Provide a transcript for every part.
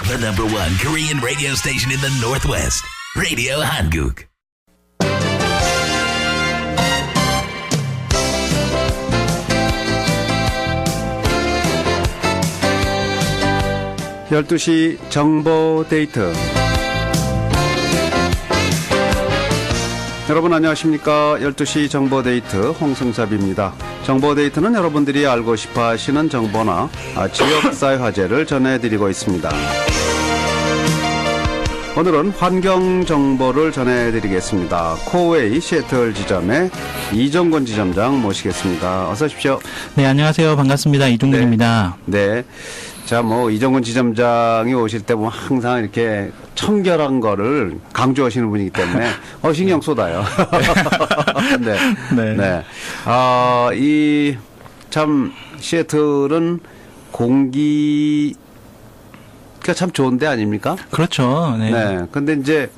The number one Korean radio station in the Northwest. Radio Hanguk. 12시 정보 데이트. 여러분 안녕하십니까. 12시 정보 데이트 홍승섭입니다. 정보 데이트는 여러분들이 알고 싶어 하시는 정보나 지역사회 화제를 전해드리고 있습니다. 오늘은 환경 정보를 전해드리겠습니다. 코웨이 시애틀 지점의 이종건 지점장 모시겠습니다. 어서 오십시오. 네, 안녕하세요. 반갑습니다. 이종근입니다. 네. 자, 이종근 지점장이 오실 때 보면 항상 이렇게 청결한 거를 강조하시는 분이기 때문에 신경 쏟아요. 네. 네. 네. 이 참 시애틀은 공기가 참 좋은 데 아닙니까? 그렇죠. 네. 네. 근데 이제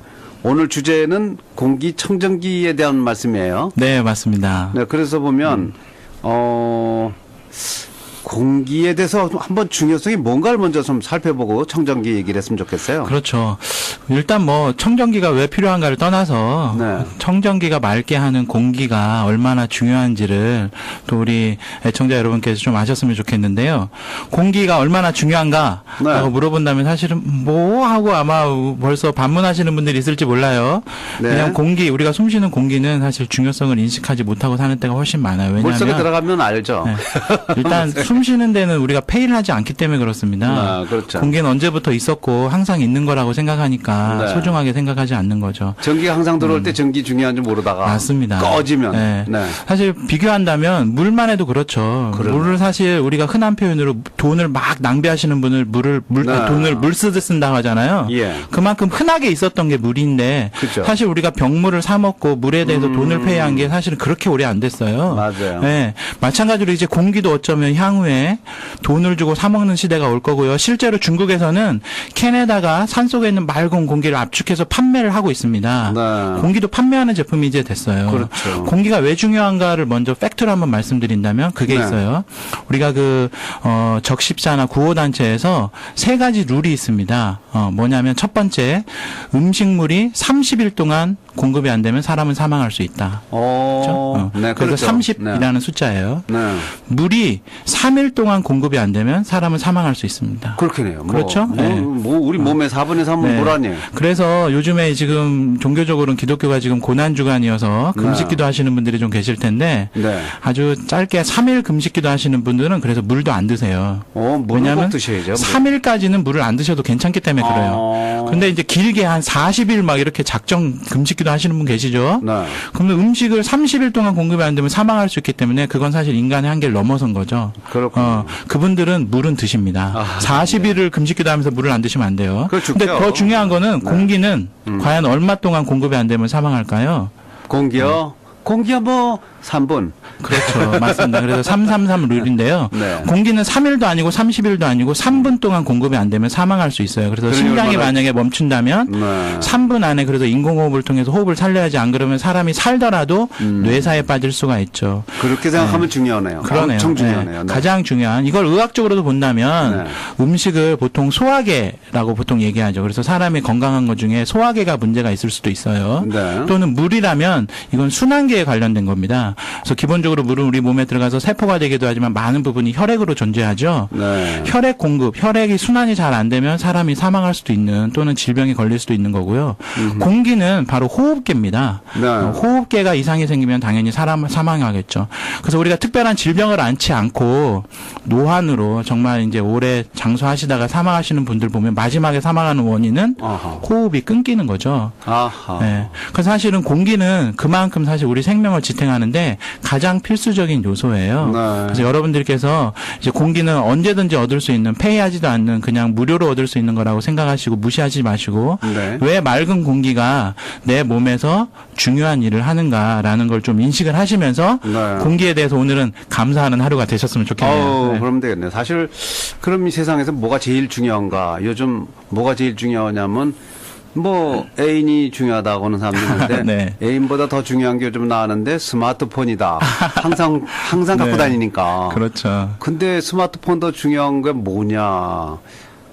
오늘 주제는 공기청정기에 대한 말씀이에요. 네, 맞습니다. 네. 그래서 보면 공기에 대해서 한번 중요성이 뭔가를 먼저 좀 살펴보고 청정기 얘기를 했으면 좋겠어요. 그렇죠. 일단 청정기가 왜 필요한가를 떠나서 네. 청정기가 맑게 하는 공기가 얼마나 중요한지를 또 우리 애청자 여러분께서 좀 아셨으면 좋겠는데요. 공기가 얼마나 중요한가라고 네. 물어본다면 사실은 하고 아마 벌써 반문하시는 분들이 있을지 몰라요. 네. 그냥 우리가 숨쉬는 공기는 사실 중요성을 인식하지 못하고 사는 때가 훨씬 많아요. 왜냐하면 물속에 들어가면 알죠. 네. 일단 숨 쉬는 데는 우리가 폐일을 하지 않기 때문에 그렇습니다. 그렇죠. 공기는 언제부터 있었고 항상 있는 거라고 생각하니까 네. 소중하게 생각하지 않는 거죠. 전기가 항상 들어올 때 전기 중요한지 모르다가 맞습니다. 꺼지면 네. 네. 사실 비교한다면 물만 해도 그렇죠. 물을 사실 우리가 흔한 표현으로 돈을 막 낭비하시는 분을 돈을 물 쓰듯 쓴다고 하잖아요. 예. 그만큼 흔하게 있었던 게 물인데 그렇죠. 사실 우리가 병물을 사 먹고 물에 대해서 돈을 페이한 게 사실은 그렇게 오래 안 됐어요. 맞아요. 네. 마찬가지로 이제 공기도 어쩌면 향후에 돈을 주고 사 먹는 시대가 올 거고요. 실제로 중국에서는 캔에다가 산속에 있는 맑은 공기를 압축해서 판매를 하고 있습니다. 네. 공기도 판매하는 제품이 이제 됐어요. 그렇죠. 공기가 왜 중요한가를 먼저 팩트로 한번 말씀드린다면 그게 네. 있어요. 우리가 적십자나 구호단체에서 세 가지 룰이 있습니다. 뭐냐면 첫 번째, 음식물이 30일 동안 공급이 안 되면 사람은 사망할 수 있다. 그렇죠? 네, 그래서 그렇죠. 30이라는 네. 숫자예요. 네. 물이 3일 동안 공급이 안 되면 사람은 사망할 수 있습니다. 그렇겠네요. 그렇죠? 네. 우리 몸의 4분의 3은 네. 물 아니에요. 그래서 요즘에 지금 종교적으로는 기독교가 지금 고난주간이어서 금식기도 하시는 분들이 좀 계실 텐데 네. 아주 짧게 3일 금식기도 하시는 분들은 그래서 물도 안 드세요. 물을 왜냐하면 꼭 드셔야죠. 3일까지는 물을 안 드셔도 괜찮기 때문에 그래요. 근데 이제 길게 한 40일 막 이렇게 작정 금식기도 하시는 분 계시죠? 네. 그러면 음식을 30일 동안 공급이 안 되면 사망할 수 있기 때문에 그건 사실 인간의 한계를 넘어선 거죠. 그렇군요. 그분들은 물은 드십니다. 40일을 금식기도 하면서 물을 안 드시면 안 돼요. 그렇죠. 근데 더 중요한 거는 네. 공기는 과연 얼마 동안 공급이 안 되면 사망할까요? 공기요? 공기야 3분. 그렇죠. 맞습니다. 그래서 333 룰인데요. 네. 공기는 3일도 아니고 30일도 아니고 3분 동안 공급이 안 되면 사망할 수 있어요. 그래서 그러니 심장이 얼마나- 만약에 멈춘다면 네. 3분 안에 그래도 인공호흡을 통해서 호흡을 살려야지 안 그러면 사람이 살더라도 뇌사에 빠질 수가 있죠. 그렇게 생각하면 중요하네요. 그러네요. 엄청 중요하네요. 네. 가장 중요한 이걸 의학적으로도 본다면 네. 음식을 보통 소화계라고 보통 얘기하죠. 그래서 사람이 건강한 것 중에 소화계가 문제가 있을 수도 있어요. 네. 또는 물이라면 이건 순환계에 관련된 겁니다. 그래서 기본적으로 물은 우리 몸에 들어가서 세포가 되기도 하지만 많은 부분이 혈액으로 존재하죠. 네. 혈액 공급, 혈액이 순환이 잘 안 되면 사람이 사망할 수도 있는 또는 질병이 걸릴 수도 있는 거고요. 공기는 바로 호흡계입니다. 네. 호흡계가 이상이 생기면 당연히 사람 사망하겠죠. 그래서 우리가 특별한 질병을 앓지 않고 노환으로 정말 이제 오래 장수하시다가 사망하시는 분들 보면 마지막에 사망하는 원인은 아하. 호흡이 끊기는 거죠. 아하. 네. 그래서 사실은 공기는 그만큼 사실 우리 생명을 지탱하는데 가장 필수적인 요소예요. 네. 그래서 여러분들께서 이제 공기는 언제든지 얻을 수 있는 폐하지도 않는 그냥 무료로 얻을 수 있는 거라고 생각하시고 무시하지 마시고 네. 왜 맑은 공기가 내 몸에서 중요한 일을 하는가라는 걸 좀 인식을 하시면서 네. 공기에 대해서 오늘은 감사하는 하루가 되셨으면 좋겠네요. 네. 그러면 되겠네. 사실 그럼 이 세상에서 뭐가 제일 중요한가? 요즘 뭐가 제일 중요하냐면 애인이 중요하다고 하는 사람도 있는데 네. 애인보다 더 중요한 게 요즘 나왔는데 스마트폰이다. 항상 갖고 네. 다니니까. 그렇죠. 근데 스마트폰 더 중요한 게 뭐냐?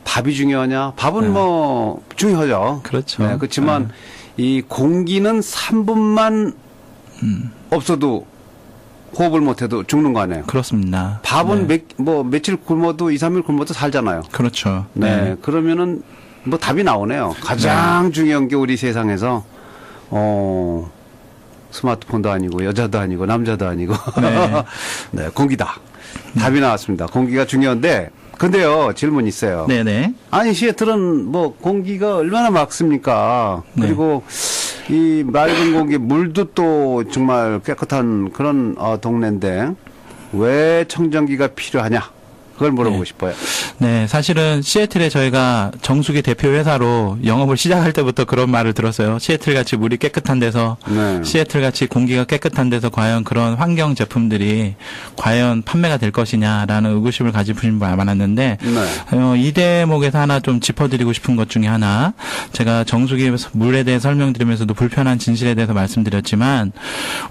밥이 중요하냐? 밥은 뭐 중요하죠. 그렇죠. 네, 그렇지만 이 공기는 3분만 없어도 호흡을 못해도 죽는 거 아니에요. 그렇습니다. 밥은 네. 며칠 굶어도 2, 3일 굶어도 살잖아요. 그렇죠. 네. 그러면은 뭐 답이 나오네요. 가장 중요한 게 우리 세상에서 스마트폰도 아니고 여자도 아니고 남자도 아니고 네. 네, 공기다. 답이 나왔습니다. 공기가 중요한데 근데요 질문 있어요. 네네. 아니 시애틀은 뭐 공기가 얼마나 맑습니까? 네. 그리고 이 맑은 공기 물도 또 정말 깨끗한 그런 동네인데 왜 청정기가 필요하냐? 그걸 물어보고 네. 싶어요. 네, 사실은 시애틀에 저희가 정수기 대표 회사로 영업을 시작할 때부터 그런 말을 들었어요. 시애틀 같이 물이 깨끗한 데서, 네. 시애틀 같이 공기가 깨끗한 데서 과연 그런 환경 제품들이 과연 판매가 될 것이냐라는 의구심을 가지신 분이 많았는데, 네. 이 대목에서 하나 좀 짚어드리고 싶은 것 중에 하나, 제가 정수기 물에 대해 설명드리면서도 불편한 진실에 대해서 말씀드렸지만,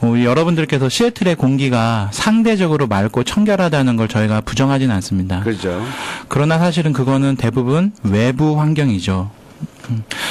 우리 여러분들께서 시애틀의 공기가 상대적으로 맑고 청결하다는 걸 저희가 부정하지는 않습니다. 그렇죠. 그러나 사실은 그거는 대부분 외부 환경이죠.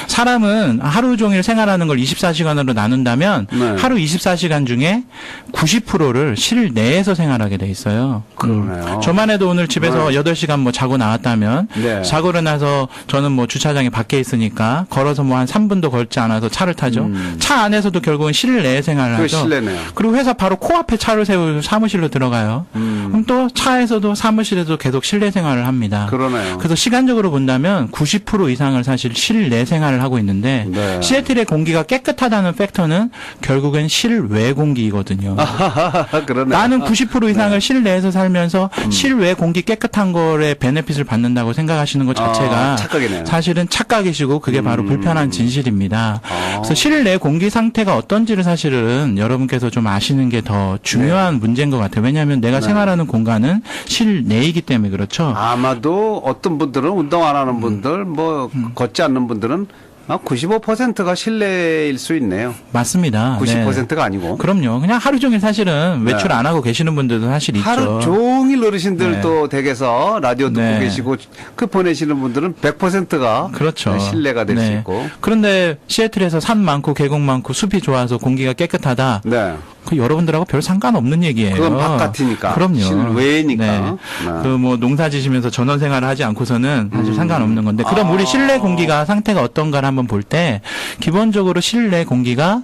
사람은 하루 종일 생활하는 걸 24시간으로 나눈다면 네. 하루 24시간 중에 90%를 실내에서 생활하게 돼 있어요. 그러네요. 저만 해도 오늘 집에서 네. 8시간 뭐 자고 나왔다면 네. 자고 일어나서 저는 뭐 주차장에 밖에 있으니까 걸어서 뭐 한 3분도 걸지 않아서 차를 타죠. 차 안에서도 결국은 실내 생활을 그 하죠. 실내네요. 그리고 회사 바로 코앞에 차를 세우고 사무실로 들어가요. 그럼 또 차에서도 사무실에도 계속 실내 생활을 합니다. 그러네요. 그래서 시간적으로 본다면 90% 이상을 사실 실내 생활을 하고 있는데 네. 시애틀의 공기가 깨끗하다는 팩터는 결국엔 실외 공기이거든요. 그러네. 나는 90% 이상을 실내에서 살면서 실외 공기 깨끗한 거에 베네핏을 받는다고 생각하시는 것 자체가 착각이네요. 사실은 착각이시고 그게 바로 불편한 진실입니다. 그래서 실내 공기 상태가 어떤지를 사실은 여러분께서 좀 아시는 게 더 중요한 문제인 것 같아요. 왜냐하면 내가 생활하는 공간은 실내이기 때문에 그렇죠. 아마도 어떤 분들은 운동 안 하는 분들, 뭐 걷지 않는 분들은 95%가 실내일 수 있네요. 맞습니다. 90%가 아니고. 그럼요. 그냥 하루 종일 사실은 외출 네. 안 하고 계시는 분들도 사실 있죠. 하루 종일 어르신들도 댁에서 라디오 듣고 네. 계시고 그 보내시는 분들은 100%가 그렇죠. 실내가 될 수 네. 있고. 그런데 시애틀에서 산 많고 계곡 많고 숲이 좋아서 공기가 깨끗하다. 네. 그 여러분들하고 별 상관없는 얘기예요. 그건 바깥이니까. 그럼요. 실외니까. 네. 그 뭐 농사 지시면서 전원 생활을 하지 않고서는 사실 상관없는 건데 그럼 우리 실내 공기가 상태가 어떤가를 한번 볼 때 기본적으로 실내 공기가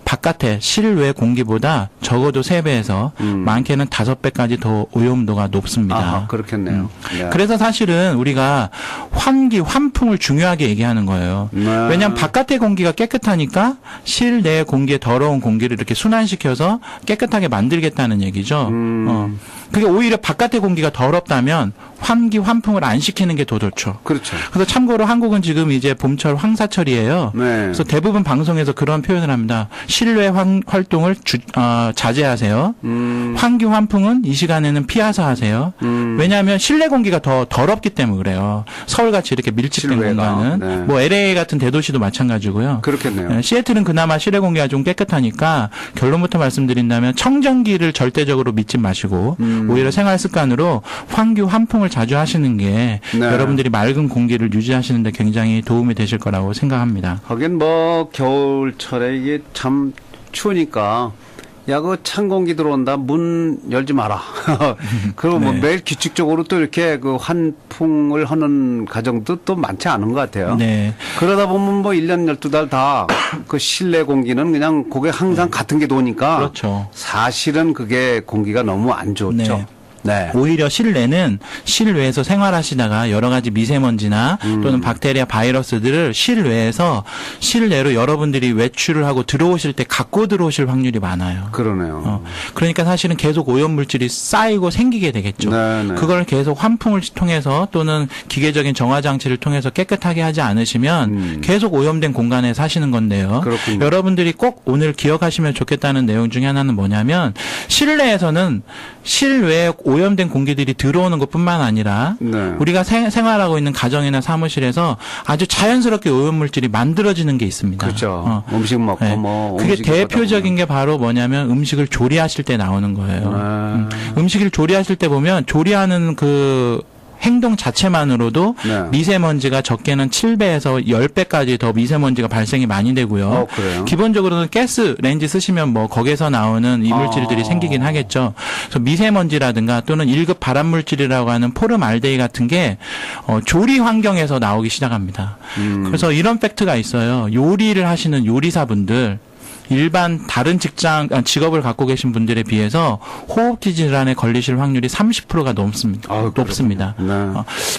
바깥에 실외 공기보다 적어도 3배에서 많게는 5배까지 더 오염도가 높습니다. 아, 그렇겠네요. 네. 그래서 사실은 우리가 환기, 환풍을 중요하게 얘기하는 거예요. 네. 왜냐하면 바깥의 공기가 깨끗하니까 실내 공기의 더러운 공기를 이렇게 순환시켜서 깨끗하게 만들겠다는 얘기죠. 그게 오히려 바깥의 공기가 더럽다면 환기, 환풍을 안 시키는 게 더 좋죠. 그렇죠. 그래서 참고로 한국은 지금 이제 봄철 황사철이에요. 네. 그래서 대부분 방송에서 그런 표현을 합니다. 실외 활동을 자제하세요. 환기, 환풍은 이 시간에는 피하서 하세요. 왜냐하면 실내 공기가 더 더럽기 때문에 그래요. 서울같이 이렇게 밀집된 실외가. 공간은. 네. 뭐 LA 같은 대도시도 마찬가지고요. 그렇겠네요. 네, 시애틀은 그나마 실내 공기가 좀 깨끗하니까 결론부터 말씀드린다면 청정기를 절대적으로 믿지 마시고 오히려 생활 습관으로 환기, 환풍을 자주 하시는 게 네. 여러분들이 맑은 공기를 유지하시는 데 굉장히 도움이 되실 거라고 생각합니다. 하긴 뭐 겨울철에 이게 참 추우니까 야, 그 찬 공기 들어온다. 문 열지 마라. 그리고 뭐 네. 매일 규칙적으로 또 이렇게 그 환풍을 하는 가정도 또 많지 않은 것 같아요. 네. 그러다 보면 뭐 1년 12달 다 그 실내 공기는 그냥 그게 항상 같은 게 도니까 그렇죠. 사실은 그게 공기가 너무 안 좋죠. 네. 네. 오히려 실내는 실외에서 생활하시다가 여러 가지 미세먼지나 또는 박테리아 바이러스들을 실외에서 실내로 여러분들이 외출을 하고 들어오실 때 갖고 들어오실 확률이 많아요. 그러네요. 그러니까 사실은 계속 오염물질이 쌓이고 생기게 되겠죠. 네, 네. 그걸 계속 환풍을 통해서 또는 기계적인 정화 장치를 통해서 깨끗하게 하지 않으시면 계속 오염된 공간에 사시는 건데요. 그렇군요. 여러분들이 꼭 오늘 기억하시면 좋겠다는 내용 중에 하나는 뭐냐면 실내에서는 실외에 오염된 공기들이 들어오는 것뿐만 아니라 네. 우리가 생활하고 있는 가정이나 사무실에서 아주 자연스럽게 오염물질이 만들어지는 게 있습니다. 그렇죠. 음식 먹고 네. 뭐 그게 음식 대표적인 게 바로 뭐냐면 음식을 조리하실 때 나오는 거예요. 음식을 조리하실 때 보면 조리하는 그 행동 자체만으로도 네. 미세먼지가 적게는 7배에서 10배까지 더 미세먼지가 발생이 많이 되고요. 그래요? 기본적으로는 가스 렌지 쓰시면 뭐 거기서 나오는 이물질들이 생기긴 하겠죠. 그래서 미세먼지라든가 또는 1급 발암물질이라고 하는 포름알데히 같은 게 조리 환경에서 나오기 시작합니다. 그래서 이런 팩트가 있어요. 요리를 하시는 요리사분들 일반 다른 직업을 갖고 계신 분들에 비해서 호흡기 질환에 걸리실 확률이 30%가 넘습니다. 높습니다. 네.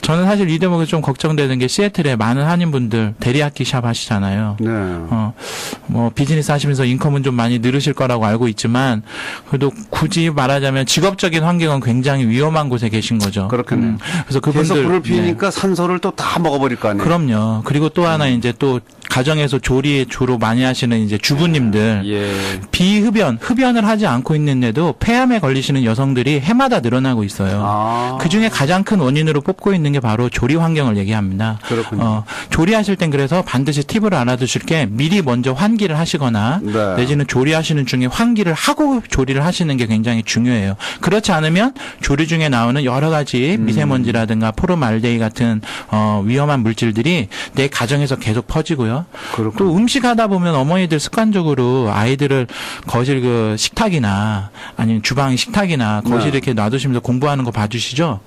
저는 사실 이 대목에 좀 걱정되는 게 시애틀에 많은 한인분들 대리야끼 샵 하시잖아요. 네. 뭐 비즈니스 하시면서 인컴은 좀 많이 늘으실 거라고 알고 있지만 그래도 굳이 말하자면 직업적인 환경은 굉장히 위험한 곳에 계신 거죠. 그렇겠네요. 그래서 계속 그분들 불을 피우니까 산소를 또 다 먹어버릴 거 아니에요. 그럼요. 그리고 또 하나 이제 또 가정에서 조리 주로 많이 하시는 이제 주부님들 예. 흡연을 하지 않고 있는데도 폐암에 걸리시는 여성들이 해마다 늘어나고 있어요. 그 중에 가장 큰 원인으로 뽑고 있는 게 바로 조리 환경을 얘기합니다. 그렇군요. 조리하실 땐 그래서 반드시 팁을 알아두실 게 미리 먼저 환기를 하시거나 네. 내지는 조리하시는 중에 환기를 하고 조리를 하시는 게 굉장히 중요해요. 그렇지 않으면 조리 중에 나오는 여러 가지 미세먼지라든가 포름알데히 같은 위험한 물질들이 내 가정에서 계속 퍼지고요. 그렇군요. 또 음식하다 보면 어머니들 습관적으로 아이들을 거실 그 식탁이나 아니면 주방 식탁이나 거실에 네. 이렇게 놔두시면서 공부하는 거 봐주시죠?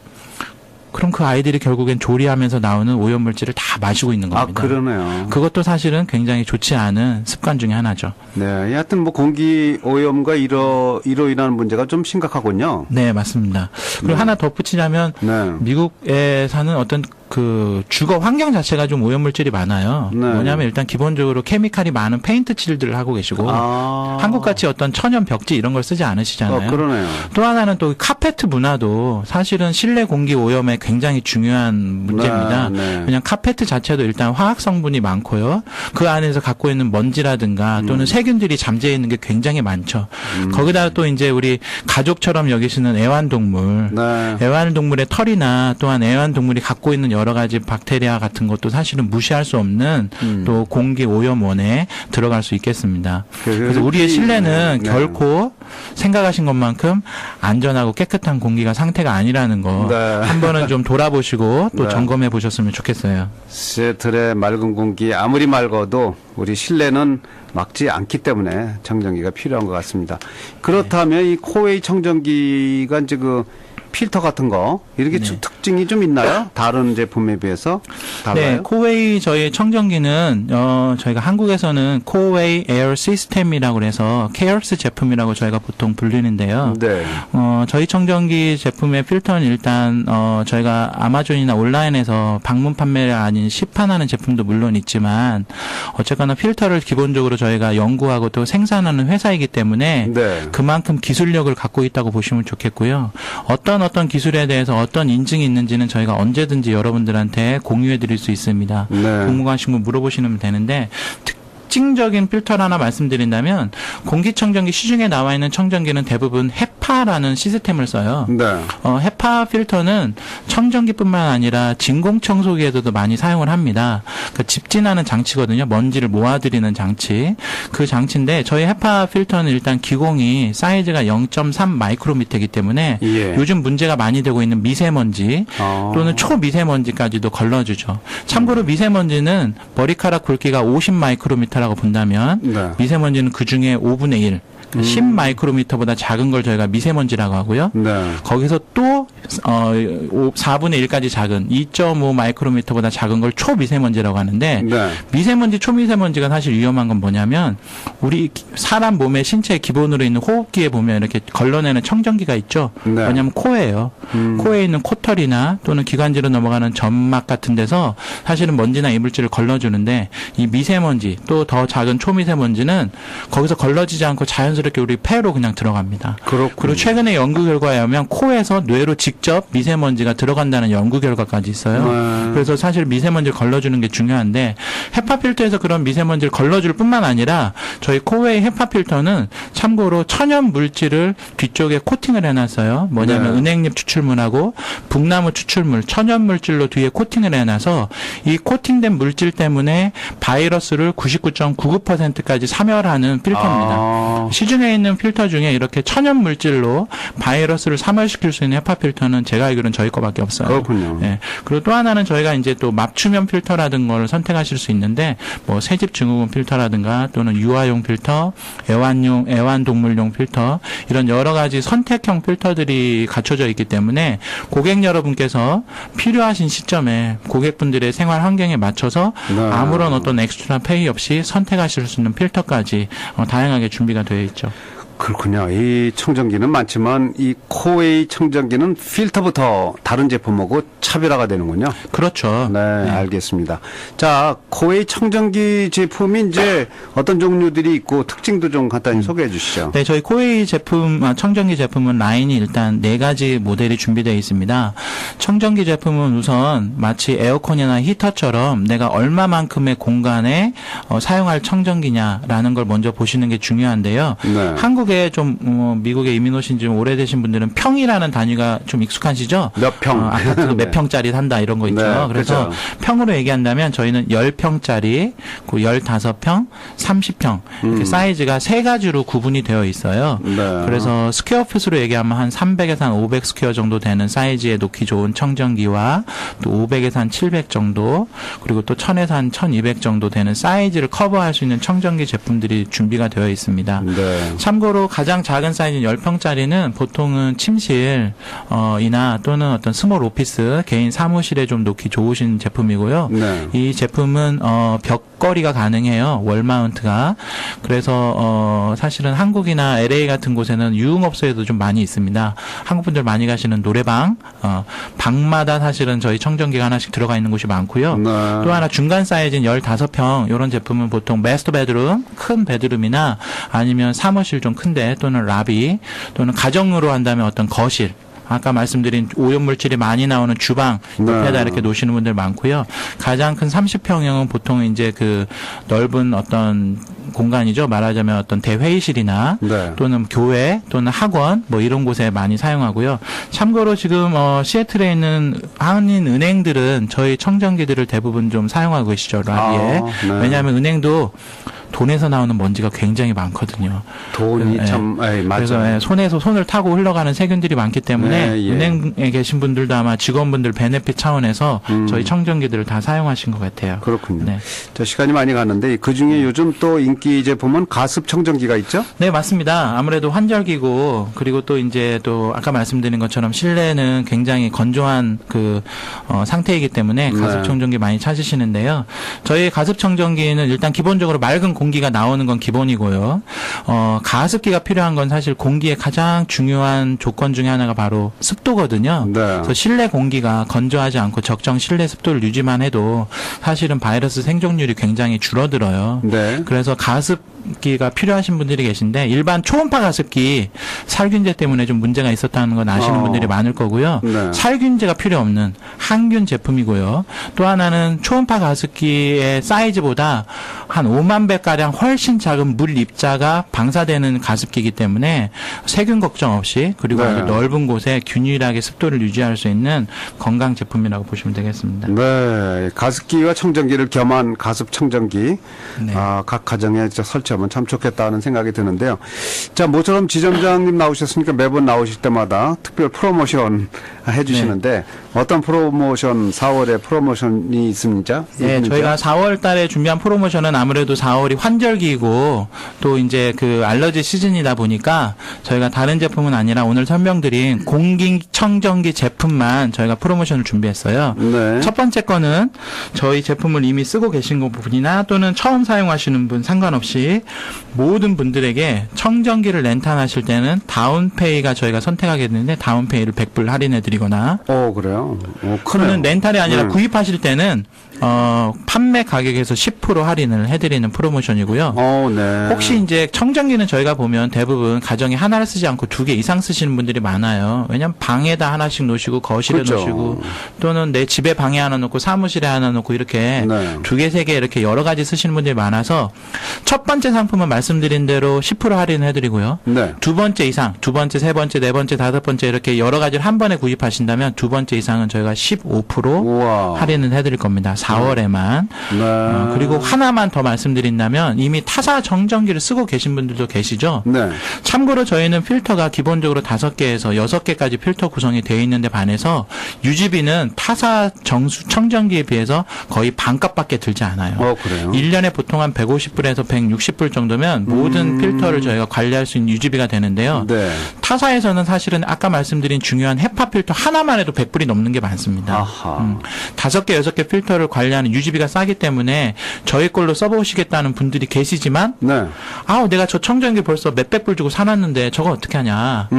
그럼 그 아이들이 결국엔 조리하면서 나오는 오염물질을 다 마시고 있는 겁니다. 그러네요. 그것도 사실은 굉장히 좋지 않은 습관 중에 하나죠. 네. 하여튼 뭐 공기 오염과 이로 인한 문제가 좀 심각하군요. 네, 맞습니다. 그리고 하나 덧붙이자면 네. 미국에 사는 어떤 그 주거 환경 자체가 좀 오염물질이 많아요. 네. 뭐냐면 일단 기본적으로 케미칼이 많은 페인트 칠들을 하고 계시고 한국같이 어떤 천연 벽지 이런 걸 쓰지 않으시잖아요. 그러네요. 또 하나는 또 카페트 문화도 사실은 실내 공기 오염에 굉장히 중요한 문제입니다. 네. 그냥 카페트 자체도 일단 화학 성분이 많고요. 그 안에서 갖고 있는 먼지라든가 또는 세균들이 잠재해 있는 게 굉장히 많죠. 거기다 또 이제 우리 가족처럼 여기시는 애완동물, 네. 애완동물의 털이나 또한 애완동물이 갖고 있는 여러 가지 박테리아 같은 것도 사실은 무시할 수 없는 또 공기 오염원에 들어갈 수 있겠습니다. 그래서 우리의 실내는 네. 결코 생각하신 것만큼 안전하고 깨끗한 공기가 상태가 아니라는 거 네. 한 번은 좀 돌아보시고 또 네. 점검해 보셨으면 좋겠어요. 시애틀의 맑은 공기 아무리 맑아도 우리 실내는 막지 않기 때문에 청정기가 필요한 것 같습니다. 그렇다면 이 코웨이 청정기가 이제 그 필터 같은 거 이렇게 특징이 좀 있나요? 다른 제품에 비해서 달라요? 네, 코웨이 저희 청정기는 저희가 한국에서는 코웨이 에어 시스템이라고 해서 케어스 제품이라고 저희가 보통 불리는데요. 네. 저희 청정기 제품의 필터는 일단 저희가 아마존이나 온라인에서 방문 판매가 아닌 시판하는 제품도 물론 있지만 어쨌거나 필터를 기본적으로 저희가 연구하고 또 생산하는 회사이기 때문에 네. 그만큼 기술력을 갖고 있다고 보시면 좋겠고요. 어떤 기술에 대해서 어떤 인증이 있는지는 저희가 언제든지 여러분들한테 공유해 드릴 수 있습니다. 네. 궁금하신 거 물어보시면 되는데 특징적인 필터를 하나 말씀드린다면 공기청정기 시중에 나와 있는 청정기는 대부분 헤파라는 시스템을 써요. 네. 헤파 필터는 청정기뿐만 아니라 진공청소기에서도 많이 사용을 합니다. 그러니까 집진하는 장치거든요. 먼지를 모아들이는 장치. 그 장치인데 저희 헤파 필터는 일단 기공이 사이즈가 0.3 마이크로미터이기 때문에 예. 요즘 문제가 많이 되고 있는 미세먼지 또는 초미세먼지까지도 걸러주죠. 참고로 미세먼지는 머리카락 굵기가 50 마이크로미터라고 본다면 네. 미세먼지는 그 중에 5분의 1. 10 마이크로미터보다 작은 걸 저희가 미세먼지라고 하고요. 네. 거기서 또 4분의 1까지 작은 2.5 마이크로미터보다 작은 걸 초미세먼지라고 하는데 네. 미세먼지, 초미세먼지가 사실 위험한 건 뭐냐면 우리 사람 몸의 신체 기본으로 있는 호흡기에 보면 이렇게 걸러내는 청정기가 있죠. 네. 뭐냐면 코예요. 코에 있는 코털이나 또는 기관지로 넘어가는 점막 같은 데서 사실은 먼지나 이물질을 걸러주는데 이 미세먼지 또 더 작은 초미세먼지는 거기서 걸러지지 않고 자연스럽게 우리 폐로 그냥 들어갑니다. 그리고 최근에 연구 결과에 의하면 코에서 뇌로 직접 미세먼지가 들어간다는 연구 결과까지 있어요. 그래서 사실 미세먼지를 걸러주는 게 중요한데 헤파 필터에서 그런 미세먼지를 걸러줄 뿐만 아니라 저희 코웨이 헤파 필터는 참고로 천연 물질을 뒤쪽에 코팅을 해놨어요. 뭐냐면 네. 은행잎 추출물하고 북나무 추출물, 천연 물질로 뒤에 코팅을 해놔서 이 코팅된 물질 때문에 바이러스를 99.99%까지 사멸하는 필터입니다. 시중에 있는 필터 중에 이렇게 천연 물질로 바이러스를 사멸시킬 수 있는 헤파 필터는 제가 알기로는 저희 거밖에 없어요. 그렇군요. 예. 그리고 또 하나는 저희가 이제 또 맞춤형 필터라든 걸 선택하실 수 있는데 뭐 새집 증후군 필터라든가 또는 유아용 필터, 애완동물용 필터 이런 여러 가지 선택형 필터들이 갖춰져 있기 때문에 고객 여러분께서 필요하신 시점에 고객분들의 생활 환경에 맞춰서 네. 아무런 어떤 엑스트라 페이 없이 선택하실 수 있는 필터까지 다양하게 준비가 되어 있죠. 그렇군요. 이 청정기는 많지만 이 코웨이 청정기는 필터부터 다른 제품하고 차별화가 되는군요. 그렇죠. 네, 알겠습니다. 자, 코웨이 청정기 제품이 이제 어떤 종류들이 있고 특징도 좀 간단히 소개해 주시죠. 네, 저희 코웨이 제품, 청정기 제품은 라인이 일단 4가지 모델이 준비되어 있습니다. 청정기 제품은 우선 마치 에어컨이나 히터처럼 내가 얼마만큼의 공간에 사용할 청정기냐라는 걸 먼저 보시는 게 중요한데요. 네. 한국에 좀 미국에 이민 오신 지 오래되신 분들은 평이라는 단위가 좀 익숙하시죠? 몇 평. 아파트도 몇 네. 평짜리 산다 이런 거 있죠. 네, 그래서 그렇죠. 평으로 얘기한다면 저희는 10평짜리, 15평, 30평 이렇게 사이즈가 3가지로 구분이 되어 있어요. 네. 그래서 스퀘어핏으로 얘기하면 한 300에서 한 500 스퀘어 정도 되는 사이즈에 놓기 좋은 청정기와 또 500에서 한 700 정도 그리고 또 1000에서 한 1200 정도 되는 사이즈를 커버할 수 있는 청정기 제품들이 준비가 되어 있습니다. 네. 참고로 가장 작은 사이즈인 10평짜리는 보통은 침실 이나 또는 어떤 스몰 오피스 개인 사무실에 좀 놓기 좋으신 제품이고요. 네. 이 제품은 벽걸이가 가능해요. 월마운트가. 그래서 사실은 한국이나 LA 같은 곳에는 유흥업소에도 좀 많이 있습니다. 한국분들 많이 가시는 노래방 방마다 사실은 저희 청정기가 하나씩 들어가 있는 곳이 많고요. 네. 또 하나 중간 사이즈인 15평 이런 제품은 보통 마스터 베드룸 큰 베드룸이나 아니면 사무실 좀 큰데 또는 라비 또는 가정으로 한다면 어떤 거실 아까 말씀드린 오염물질이 많이 나오는 주방 옆에다 네. 이렇게 놓으시는 분들 많고요. 가장 큰 30평형은 보통 이제 그 넓은 어떤 공간이죠. 말하자면 어떤 대회의실이나 네. 또는 교회 또는 학원 뭐 이런 곳에 많이 사용하고요. 참고로 지금 시애틀에 있는 한인 은행들은 저희 청정기들을 대부분 좀 사용하고 계시죠. 라비에. 네. 왜냐하면 은행도 돈에서 나오는 먼지가 굉장히 많거든요. 돈이 예. 참, 그래서 맞아요. 예, 손에서 손을 타고 흘러가는 세균들이 많기 때문에 네, 예. 은행에 계신 분들도 아마 직원분들 베네핏 차원에서 저희 청정기들을 다 사용하신 것 같아요. 그렇군요. 네. 자, 시간이 많이 갔는데 그 중에 요즘 또 인기 제품은 가습 청정기가 있죠? 네, 맞습니다. 아무래도 환절기고 그리고 또 이제 또 아까 말씀드린 것처럼 실내는 굉장히 건조한 그 상태이기 때문에 가습 청정기 많이 찾으시는데요. 저희 가습 청정기는 일단 기본적으로 맑은 공기가 나오는 건 기본이고요. 가습기가 필요한 건 사실 공기의 가장 중요한 조건 중에 하나가 바로 습도거든요. 네. 그래서 실내 공기가 건조하지 않고 적정 실내 습도를 유지만 해도 사실은 바이러스 생존율이 굉장히 줄어들어요. 네. 그래서 가습기가 필요하신 분들이 계신데 일반 초음파 가습기 살균제 때문에 좀 문제가 있었다는 건 아시는 분들이 많을 거고요. 네. 살균제가 필요 없는 항균 제품이고요. 또 하나는 초음파 가습기의 사이즈보다 한 5만 배가량 훨씬 작은 물 입자가 방사되는 가습기이기 때문에 세균 걱정 없이 그리고 네. 아주 넓은 곳에 균일하게 습도를 유지할 수 있는 건강 제품이라고 보시면 되겠습니다. 네. 가습기와 청정기를 겸한 가습 청정기. 네. 각 가정에 설치하면 참 좋겠다는 생각이 드는데요. 자, 모처럼 지점장님 나오셨으니까 매번 나오실 때마다 특별 프로모션 해주시는데 어떤 프로모션 4월에 프로모션이 있습니까? 네, 저희가 4월 달에 준비한 프로모션은 아무래도 4월이 환절기이고 또 이제 그 알러지 시즌이다 보니까 저희가 다른 제품은 아니라 오늘 설명드린 공기청정기 제품만 저희가 프로모션을 준비했어요. 네. 첫 번째 거는 저희 제품을 이미 쓰고 계신 분이나 또는 처음 사용하시는 분 상관없이 모든 분들에게 청정기를 렌탈하실 때는 다운페이가 저희가 선택하게 되는데 다운페이를 100불 할인해 드리거나 그래요? 크네요. 또는 렌탈이 아니라 구입하실 때는 판매 가격에서 10% 할인을 해드리는 프로모션이고요. 네. 혹시 이제 청정기는 저희가 보면 대부분 가정에 하나를 쓰지 않고 2개 이상 쓰시는 분들이 많아요. 왜냐면 방에다 하나씩 놓으시고 거실에 그렇죠. 놓으시고 또는 내 집에 방에 하나 놓고 사무실에 하나 놓고 이렇게 네. 2개, 3개 이렇게 여러 가지 쓰시는 분들이 많아서 첫 번째 상품은 말씀드린 대로 10% 할인을 해드리고요. 네. 두 번째 이상, 두 번째, 세 번째, 네 번째, 다섯 번째 이렇게 여러 가지를 한 번에 구입하신다면 두 번째 이상은 저희가 15% 우와. 할인을 해드릴 겁니다. 4월 4월에만. 네. 그리고 하나만 더 말씀드린다면 이미 타사 정전기를 쓰고 계신 분들도 계시죠. 네. 참고로 저희는 필터가 기본적으로 5개에서 6개까지 필터 구성이 되어 있는데 반해서 유지비는 타사 청정기에 비해서 거의 반값밖에 들지 않아요. 그래요? 1년에 보통 한 150불에서 160불 정도면 모든 필터를 저희가 관리할 수 있는 유지비가 되는데요. 네. 타사에서는 사실은 아까 말씀드린 중요한 헤파 필터 하나만 해도 100불이 넘는 게 많습니다. 아하. 5개, 6개 필터를 관리하는 유지비가 싸기 때문에 저희 걸로 써보시겠다는 분들이 계시지만 네. 내가 저 청정기 벌써 몇백 불 주고 사놨는데 저거 어떻게 하냐.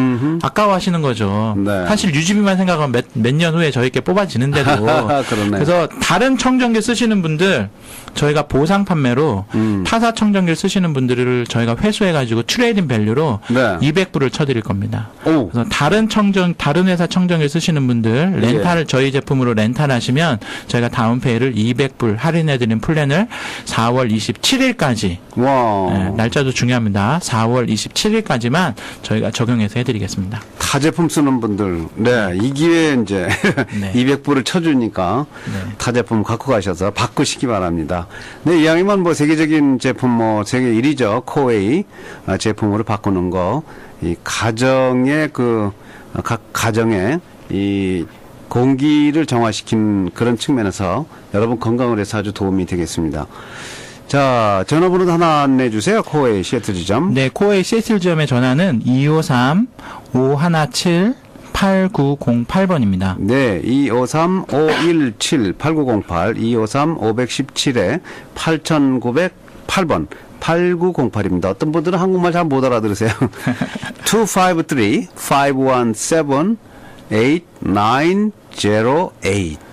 아까워하시는 거죠. 네. 사실 유지비만 생각하면 몇 년 후에 저희께 뽑아지는데도. 그러네. 그래서 다른 청정기 쓰시는 분들 저희가 보상 판매로 타사 청정기를 쓰시는 분들을 저희가 회수해가지고 트레이딩 밸류로 네. 200불을 쳐드릴 겁니다. 오. 그래서 다른 회사 청정기를 쓰시는 분들 렌탈을 저희 제품으로 렌탈하시면 저희가 다운페이를 200불 할인해드린 플랜을 4월 27일까지 와. 날짜도 중요합니다. 4월 27일까지만 저희가 적용해서 해드리겠습니다. 타 제품 쓰는 분들, 네, 이 기회에 이제 네. 200불을 쳐주니까 네. 타 제품 갖고 가셔서 바꾸시기 바랍니다. 네, 이왕이면 뭐 세계적인 제품, 세계 1위죠. 코웨이 제품으로 바꾸는 거, 이 가정의 각 가정의 이 공기를 정화시킨 그런 측면에서 여러분 건강을 위해서 아주 도움이 되겠습니다. 자, 전화번호 하나 안내해 주세요. 코웨이 시애틀 지점. 네, 코웨이 시애틀 지점의 전화는 253-517-8908번입니다. 네, 253-517-8908, 253-517-8908번, 8908입니다. 어떤 분들은 한국말 잘 못 알아들으세요. 253-517-8908.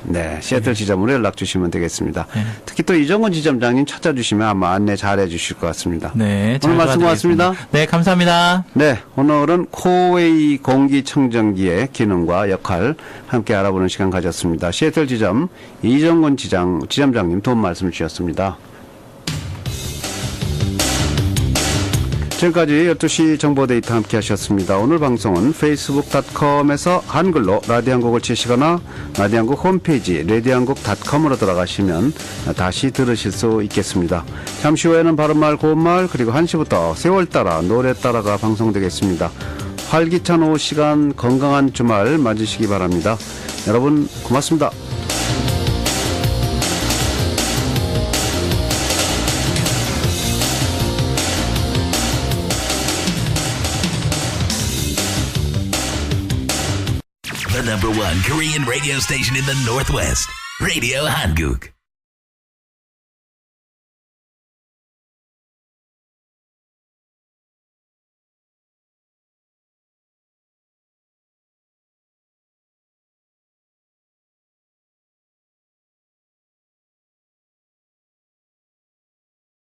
네, 시애틀 지점으로 연락 주시면 되겠습니다. 네. 특히 또 이정원 지점장님 찾아주시면 아마 안내 잘해 주실 것 같습니다. 네, 오늘 말씀 고맙습니다. 네, 감사합니다. 네, 오늘은 코웨이 공기청정기의 기능과 역할 함께 알아보는 시간 가졌습니다. 시애틀 지점 이정건 지점장님 도움 말씀 주셨습니다. 지금까지 12시 정보데이터 함께 하셨습니다. 오늘 방송은 facebook.com에서 한글로 라디오 한국을 치시거나 라디오 한국 홈페이지 radio한국.com으로 들어가시면 다시 들으실 수 있겠습니다. 잠시 후에는 바른말 고운말 그리고 1시부터 세월 따라 노래 따라가 방송되겠습니다. 활기찬 오후 시간 건강한 주말 맞으시기 바랍니다. 여러분 고맙습니다. The #1 Korean radio station in the Northwest, Radio Hanguk.